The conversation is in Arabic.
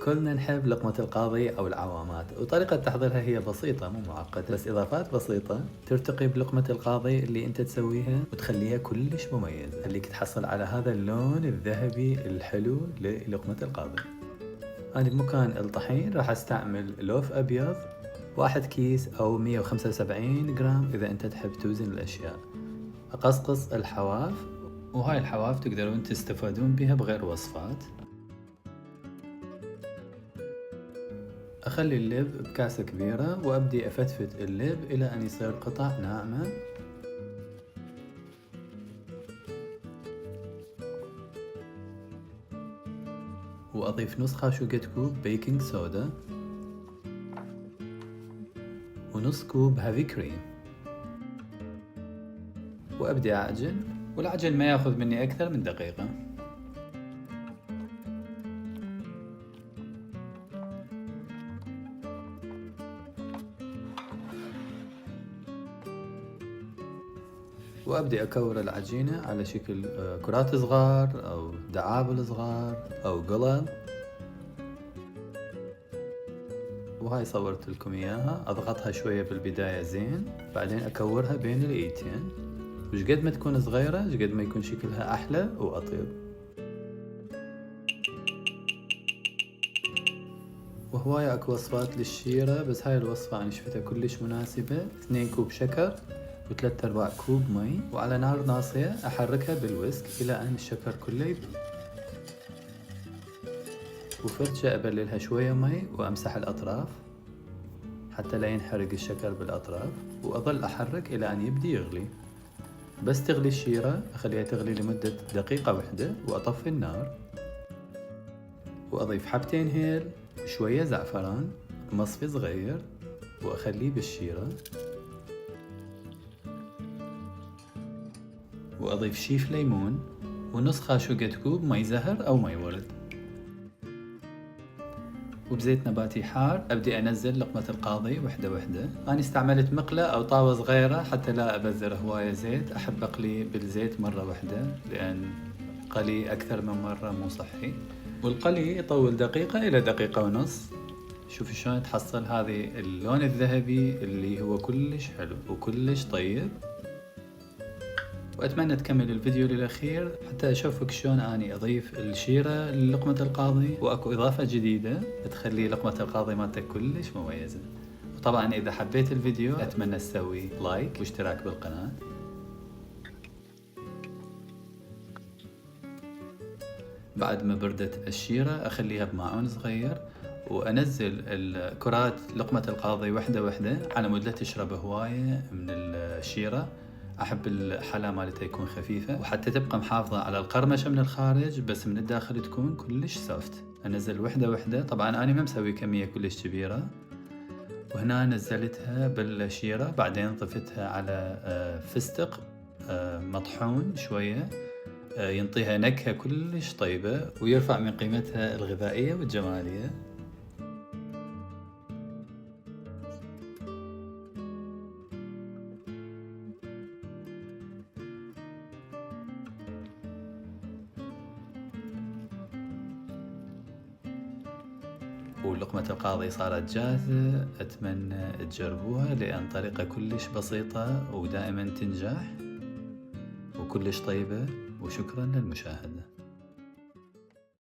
كلنا نحب لقمة القاضي أو العوامات، وطريقة تحضيرها هي بسيطة مو معقدة، بس إضافات بسيطة ترتقي بلقمة القاضي اللي أنت تسويها وتخليها كلش مميزة، خليك تحصل على هذا اللون الذهبي الحلو للقمة القاضي. أنا بمكان الطحين راح أستعمل لوف أبيض 1 كيس أو 175 جرام إذا أنت تحب توزن الأشياء. أقصقص الحواف، وهاي الحواف تقدرون تستفادون بها بغير وصفات. أخلي اللب بكاسة كبيرة وأبدي أفتفت اللب إلى أن يصير قطع ناعمة. وأضيف نص خاشوقة كوب بيكنج سودا ونص كوب هافي كريم، وأبدي أعجن، والعجن ما ياخذ مني أكثر من دقيقة. وأبدي أكور العجينة على شكل كرات صغار أو دعابل صغار أو قلل، وهاي صورت لكم إياها. أضغطها شوية بالبداية زين، بعدين أكورها بين الإيدين، وشقد ما تكون صغيرة شقد ما يكون شكلها أحلى وأطيب. وهواية أكو وصفات للشيرة، بس هاي الوصفة أنا شفتها كلش مناسبة. 2 كوب شكر و3/4 كوب مي، وعلى نار ناصية أحركها بالويسك إلى أن الشكر كله يذوب. وفرشة أبللها شوية مي وأمسح الأطراف حتى لا ينحرق الشكر بالأطراف، وأظل أحرك إلى أن يبدي يغلي. بس تغلي الشيرة أخليها تغلي لمدة 1 دقيقة وأطفي النار، وأضيف حبتين هيل وشوية زعفران بمصفي صغير وأخليه بالشيرة، وأضيف شيف ليمون ونص خاشوقة كوب مي زهر أو مي ورد. وبزيت نباتي حار أبدي أنزل لقمة القاضي وحدة وحدة. أنا استعملت مقلة أو طاوة صغيرة حتى لا أبذر هواية زيت، أحب أقلي بالزيت مرة واحدة لأن قلي أكثر من مرة مو صحي. والقلي يطول 1 دقيقة إلى 1.5 دقيقة. شوف شلون تحصل هذه اللون الذهبي اللي هو كلش حلو وكلش طيب. وأتمنى تكمل الفيديو للأخير حتى أشوفك شلون أني أضيف الشيرة للقمة القاضي، وأكو إضافة جديدة تخلي لقمة القاضي مالتك كلش مميزة. وطبعا إذا حبيت الفيديو أتمنى تسوي لايك واشتراك بالقناة. بعد ما بردت الشيرة أخليها بماعون صغير، وأنزل الكرات لقمة القاضي وحدة وحدة على مود لا تشرب هواية من الشيرة. أحب الحلا مالتها يكون خفيفة وحتى تبقى محافظة على القرمشة من الخارج، بس من الداخل تكون كلش سوفت. أنزل وحدة وحدة، طبعا أنا ما مسوي كمية كلش كبيرة. وهنا نزلتها بالشيرة، بعدين ضفتها على فستق مطحون شوية، ينطيها نكهة كلش طيبة ويرفع من قيمتها الغذائية والجمالية. ولقمة القاضي صارت جاهزة، أتمنى تجربوها لأن طريقة كلش بسيطة ودائما تنجح وكلش طيبة. وشكرا للمشاهدة.